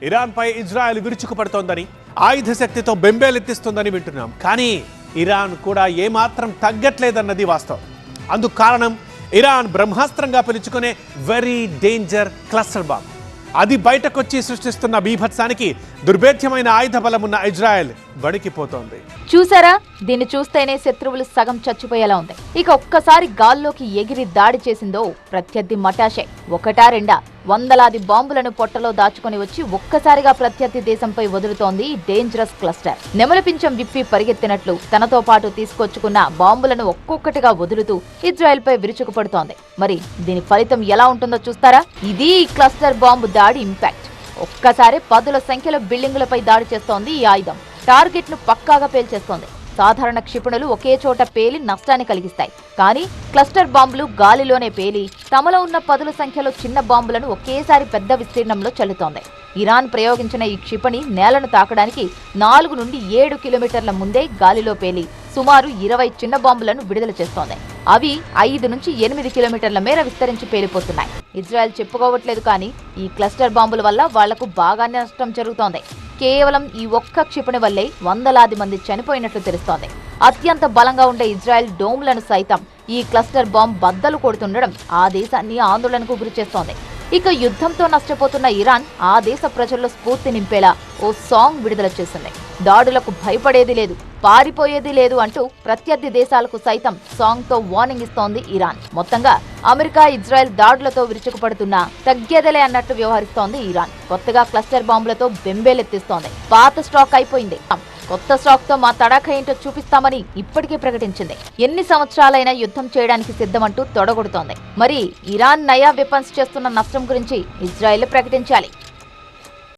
ఇరాన్పై Israel విరుచుకుపడుతోందని, ఆయుధ శక్తితో బెంబేలెత్తిస్తుందని వింటున్నాం. కానీ ఇరాన్ కూడా ఏమాత్రం తగ్గట్లేదన్నది వాస్తవం. అందుకు కారణం ఇరాన్ బ్రహ్మాస్త్రంగా పిలుచుకునే వెరీ డేంజర్ క్లస్టర్ బాంబ్. అది బయటకొచ్చి సృష్టిస్తున్న బీభత్సానికి దుర్భేద్యమైన ఆయుధ బలమున్న ఇజ్రాయెల్ వణికిపోతోంది. చూసారా, దీన్ని చూస్తేనే శత్రువులు సగం చచ్చిపోయేలా ఉంది. ఇక ఒక్కసారి గాల్లోకి ఎగిరి దాడి చేసిందో ప్రత్యర్థి మటాషే. ఒకటా రెండా వందలాది బాంబులను పొట్టలో దాచుకొని వచ్చి ఒక్కసారిగా ప్రత్యర్థి దేశంపై వదులుతోంది డేంజరస్ క్లస్టర్. నెమలి పింఛం విప్పి పరిగెత్తినట్లు తనతో పాటు తీసుకొచ్చుకున్న బాంబులను ఒక్కొక్కటిగా వదులుతూ ఇజ్రాయెల్ పై విరుచుకుపడుతోంది. మరి దీని ఫలితం ఎలా ఉంటుందో చూస్తారా? ఇది ఈ క్లస్టర్ బాంబు దాడి ఇంపాక్ట్. ఒక్కసారి పదుల సంఖ్యలో బిల్డింగులపై దాడి చేస్తోంది ఈ ఆయుధం. టార్గెట్ ను పక్కాగా పేల్చేస్తోంది. సాధారణ క్షిపణులు ఒకే చోట పేలి నష్టాన్ని కలిగిస్తాయి. కానీ క్లస్టర్ బాంబులు గాలిలోనే పేలి తమలో ఉన్న పదుల సంఖ్యలో చిన్న బాంబులను ఒకేసారి పెద్ద విస్తీర్ణంలో చల్లుతోంది. ఇరాన్ ప్రయోగించిన ఈ క్షిపణి నేలను తాకడానికి 4 నుండి 7 కిలోమీటర్ల ముందే గాలిలో పేలి సుమారు 20 చిన్న బాంబులను విడుదల చేస్తోంది. అవి 5 నుంచి 8 కిలోమీటర్ల మేర విస్తరించి పేలిపోతున్నాయి. ఇజ్రాయెల్ చెప్పుకోవట్లేదు, కానీ ఈ క్లస్టర్ బాంబుల వల్ల వాళ్లకు బాగానే నష్టం జరుగుతోంది. కేవలం ఈ ఒక్క క్షిపణి వల్లే వందలాది మంది చనిపోయినట్లు తెలుస్తోంది. అత్యంత బలంగా ఉండే ఇజ్రాయెల్ డోమ్లను సైతం ఈ క్లస్టర్ బాంబ్ బద్దలు కొడుతుండడం ఆ దేశాన్ని ఆందోళనకు గురిచేస్తోంది. ఇక యుద్ధంతో నష్టపోతున్న ఇరాన్ ఆ దేశ ప్రజల్లో స్ఫూర్తి నింపేలా ఓ సాంగ్ విడుదల చేసింది. దాడులకు భయపడేది లేదు, పారిపోయేది లేదు అంటూ ప్రత్యర్థి దేశాలకు సైతం సాంగ్ తో వార్నింగ్ ఇస్తోంది ఇరాన్. మొత్తంగా అమెరికా ఇజ్రాయెల్ దాడులతో విరుచుకుపడుతున్నా తగ్గేదలే అన్నట్టు వ్యవహరిస్తోంది ఇరాన్. కొత్తగా క్లస్టర్ బాంబులతో బెంబేలెత్తిస్తోంది. పాత స్టాక్ అయిపోయింది, కొత్త స్టాక్ తో మా తడాఖా ఏంటో చూపిస్తామని ఇప్పటికే ప్రకటించింది. ఎన్ని సంవత్సరాలైనా యుద్ధం చేయడానికి సిద్ధమంటూ తొడగొడుతోంది. మరి ఇరాన్ నయా వెపన్స్ చేస్తున్న నష్టం గురించి ఇజ్రాయెల్ ప్రకటించాలి.